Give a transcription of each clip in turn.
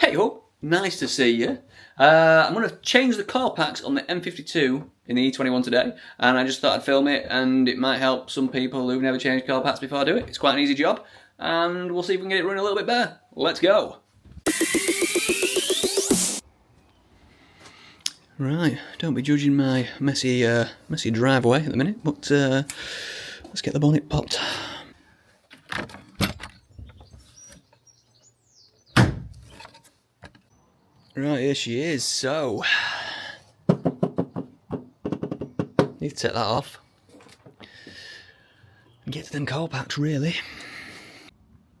Hey ho, nice to see you. I'm going to change the coil packs on the M52 in the E21 today, and I just thought I'd film it, and it might help some people who've never changed coil packs before I do it. It's quite an easy job, and we'll see if we can get it running a little bit better. Let's go. Right, don't be judging my messy driveway at the minute, but let's get the bonnet popped. Right, here she is. So, need to take that off and get to them coil packs, really.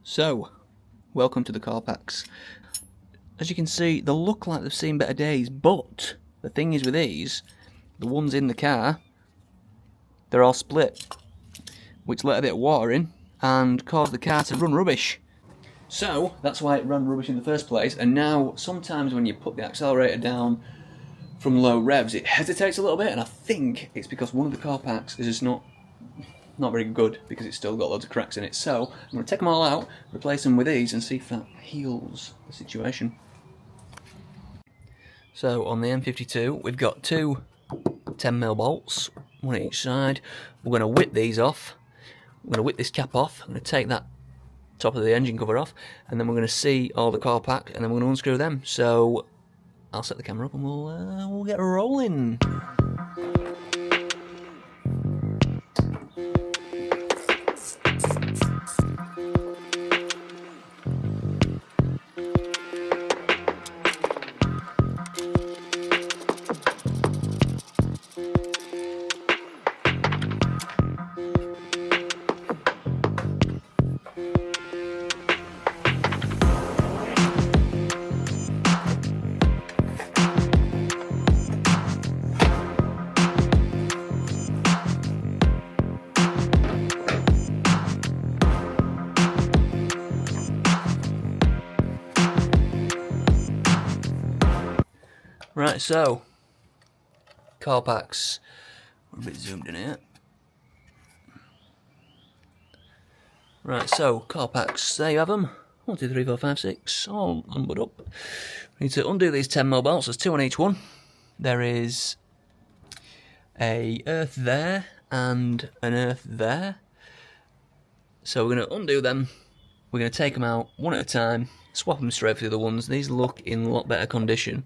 So, welcome to the coil packs. As you can see, they look like they've seen better days, but the thing is with these, the ones in the car, they're all split, which let a bit of water in and caused the car to run rubbish. So, that's why it ran rubbish in the first place, and now sometimes when you put the accelerator down from low revs, it hesitates a little bit, and I think it's because one of the coil packs is just not very good, because it's still got loads of cracks in it. So, I'm going to take them all out, replace them with these, and see if that heals the situation. So, on the M52, we've got two 10mm bolts, one at each side. We're going to whip these off. We're going to whip this cap off. I'm going to take that top of the engine cover off, and then we're going to see all the coil pack, and then we're going to unscrew them. So I'll set the camera up and we'll get rolling. Right, so, coil packs, we're a bit zoomed in here. Right, so, coil packs, there you have them. 1, 2, 3, 4, 5, 6, all numbered up. We need to undo these 10mm bolts, there's 2 on each one. There is a earth there and an earth there. So we're going to undo them, we're going to take them out one at a time, swap them straight for the other ones. These look in a lot better condition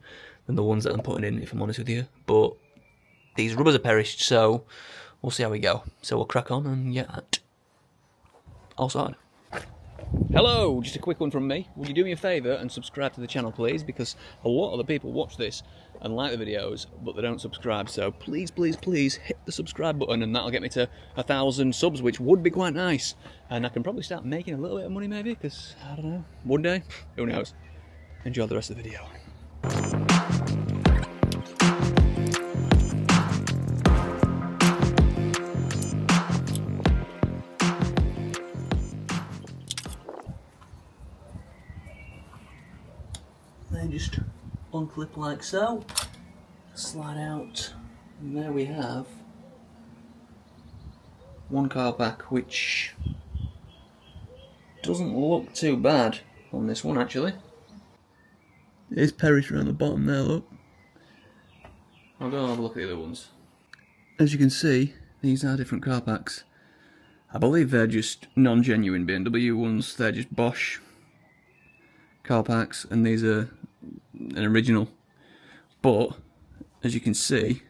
than the ones that I'm putting in, if I'm honest with you, but these rubbers are perished, so we'll see how we go. So we'll crack on and get that all sorted. Hello, just a quick one from me. Would you do me a favour and subscribe to the channel, please, because a lot of the people watch this and like the videos, but they don't subscribe, so please, please, please hit the subscribe button, and that'll get me to 1,000 subs, which would be quite nice, and I can probably start making a little bit of money maybe, because, I don't know, one day, who knows. Enjoy the rest of the video. Then just unclip like so, slide out, and there we have one coil pack, which doesn't look too bad on this one actually. It is perished around the bottom there, look. I'll go and have a look at the other ones. As you can see, these are different coil packs. I believe they're just non-genuine BMW ones, they're just Bosch coil packs, and these are an original. But, as you can see,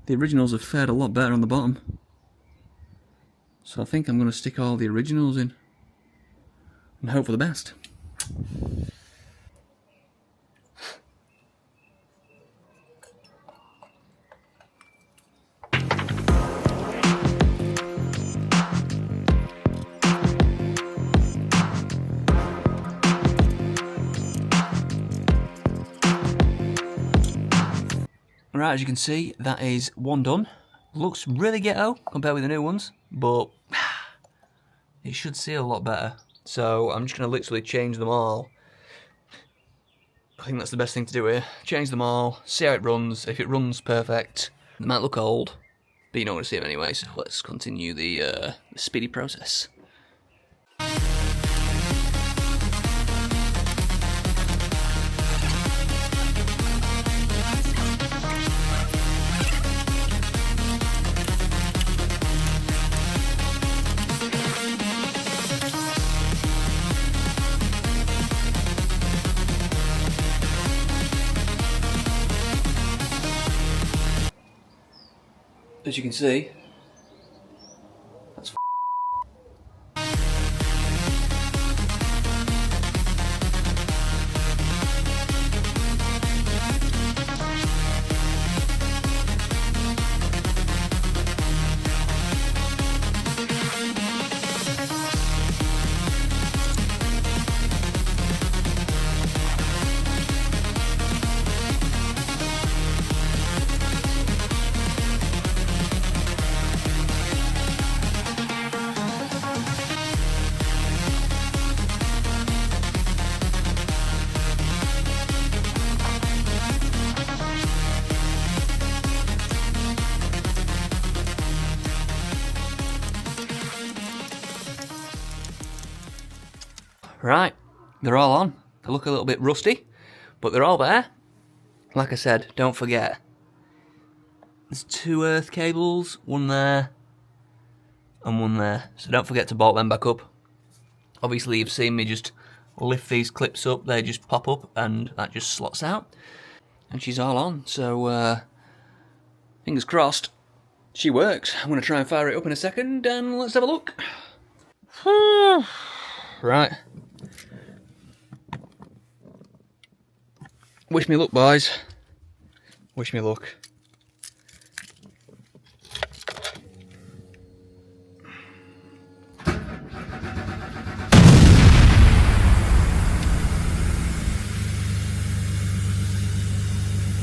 the originals have fared a lot better on the bottom. So I think I'm going to stick all the originals in and hope for the best. Right, as you can see, that is one done. Looks really ghetto compared with the new ones, but it should seal a lot better. So I'm just going to literally change them all. I think that's the best thing to do here. Change them all, see how it runs. If it runs perfect, it might look old, but you don't want to see them anyway, so let's continue the speedy process. as you can see, that's right, they're all on. They look a little bit rusty, but they're all there. Like I said, don't forget, there's 2 earth cables, one there and one there. So don't forget to bolt them back up. Obviously you've seen me just lift these clips up, they just pop up and that just slots out. And she's all on, so fingers crossed, she works. I'm going to try and fire it up in a second and let's have a look. Right. Wish me luck, boys. Wish me luck.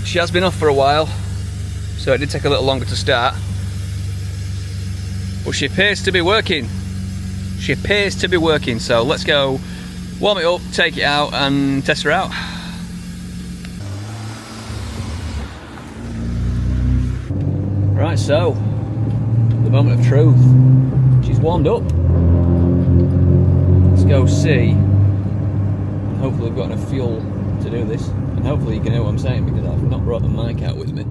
She has been off for a while, so it did take a little longer to start. But she appears to be working. She appears to be working, so let's go warm it up, take it out and test her out. Right, so, the moment of truth. She's warmed up. Let's go see. Hopefully we've got enough fuel to do this. And hopefully you can hear what I'm saying because I've not brought the mic out with me.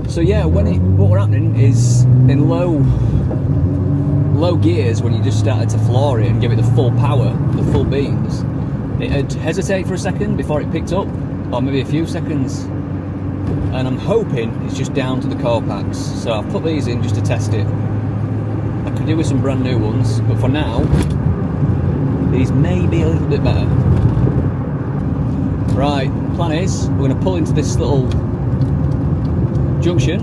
So yeah, what we're happening is in low gears, when you just started to floor it and give it the full power, the full beams, it'd hesitate for a second before it picked up, or maybe a few seconds. And I'm hoping it's just down to the coil packs. So I've put these in just to test it. I could do with some brand new ones, but for now, these may be a little bit better. Right, plan is, we're going to pull into this little junction,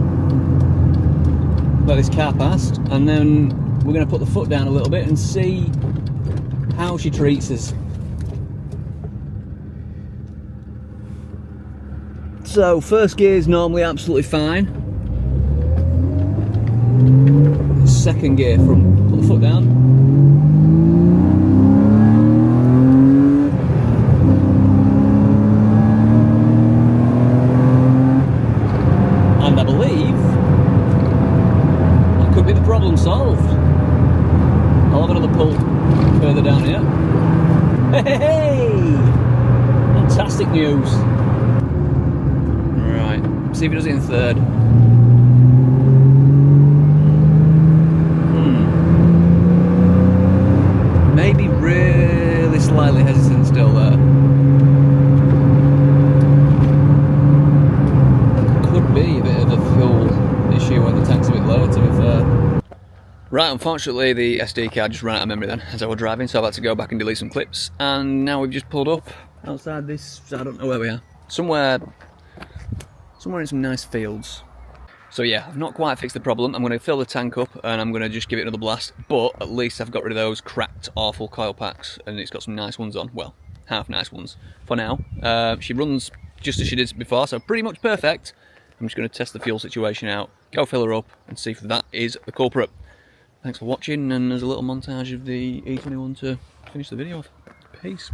let this car past, and then we're going to put the foot down a little bit and see how she treats us. So first gear is normally absolutely fine. Second gear, from put the foot down. And I believe that could be the problem solved. I'll have another pull further down here. Hey! Fantastic news. Right, see if he does it in third. Maybe really slightly hesitant still there. Could be a bit of a fuel issue when the tank's a bit lower, to be fair. Right, unfortunately the SD card just ran out of memory then as I was driving, so I've had to go back and delete some clips, and now we've just pulled up outside this, I don't know where we are. Somewhere in some nice fields. So yeah, I've not quite fixed the problem. I'm going to fill the tank up and I'm going to just give it another blast, but at least I've got rid of those cracked, awful coil packs, and it's got some nice ones on. Well, half nice ones for now. She runs just as she did before, so pretty much perfect. I'm just going to test the fuel situation out, go fill her up and see if that is the culprit. Thanks for watching, and there's a little montage of the E21 to finish the video off. Peace.